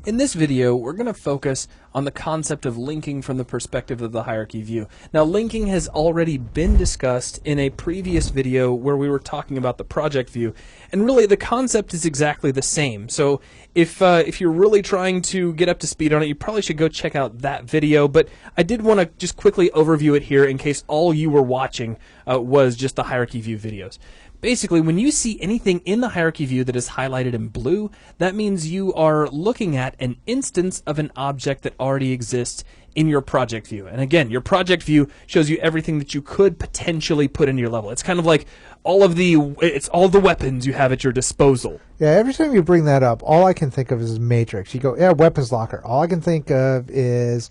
In this video, we're going to focus on the concept of linking from the perspective of the hierarchy view. Now, linking has already been discussed in a previous video where we were talking about the project view, and really the concept is exactly the same. So if you're really trying to get up to speed on it, you probably should go check out that video, but I did want to just quickly overview it here in case all you were watching was just the hierarchy view videos. Basically, when you see anything in the hierarchy view that is highlighted in blue, that means you are looking at an instance of an object that already exists in your project view. And again, your project view shows you everything that you could potentially put in your level. It's kind of like all the weapons you have at your disposal. Yeah, every time you bring that up, all I can think of is Matrix. You go, yeah, weapons locker. All I can think of is,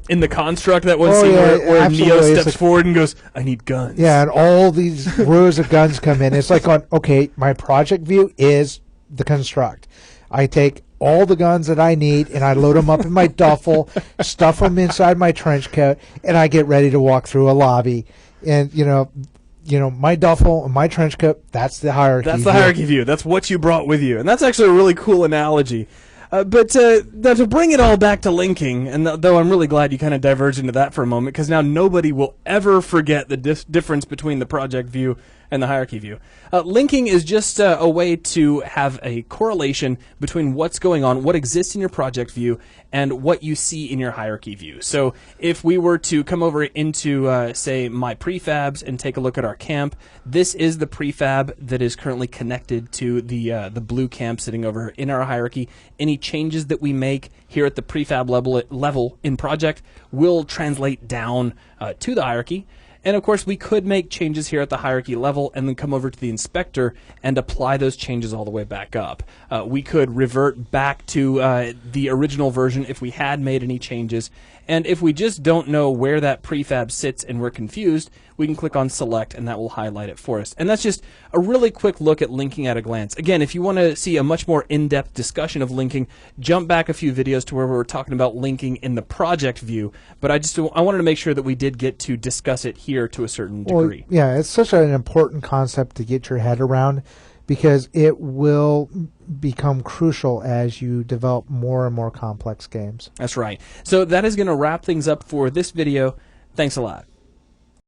in the construct, that one scene where Neo steps forward and goes, I need guns. Yeah, and all these rows of guns come in. It's like, okay, my project view is the construct. I take all the guns that I need, and I load them up in my duffel, stuff them inside my trench coat, and I get ready to walk through a lobby. And, my duffel and my trench coat, that's the hierarchy view. That's the hierarchy view. That's what you brought with you. And that's actually a really cool analogy. But now to bring it all back to linking, and though I'm really glad you kind of diverged into that for a moment, because now nobody will ever forget the difference between the project view and the hierarchy view. Linking is just a way to have a correlation between what's going on, what exists in your project view, and what you see in your hierarchy view. So if we were to come over into, say, my prefabs and take a look at our camp, this is the prefab that is currently connected to the blue camp sitting over in our hierarchy. Any changes that we make here at the prefab level in project will translate down to the hierarchy. And of course, we could make changes here at the hierarchy level and then come over to the inspector and apply those changes all the way back up. We could revert back to the original version if we had made any changes. And if we just don't know where that prefab sits and we're confused, we can click on select and that will highlight it for us. And that's just a really quick look at linking at a glance. Again, if you want to see a much more in-depth discussion of linking, jump back a few videos to where we were talking about linking in the project view. But I wanted to make sure that we did get to discuss it here to a certain degree. Well, yeah, it's such an important concept to get your head around, because it will become crucial as you develop more and more complex games. That's right. So that is going to wrap things up for this video. Thanks a lot.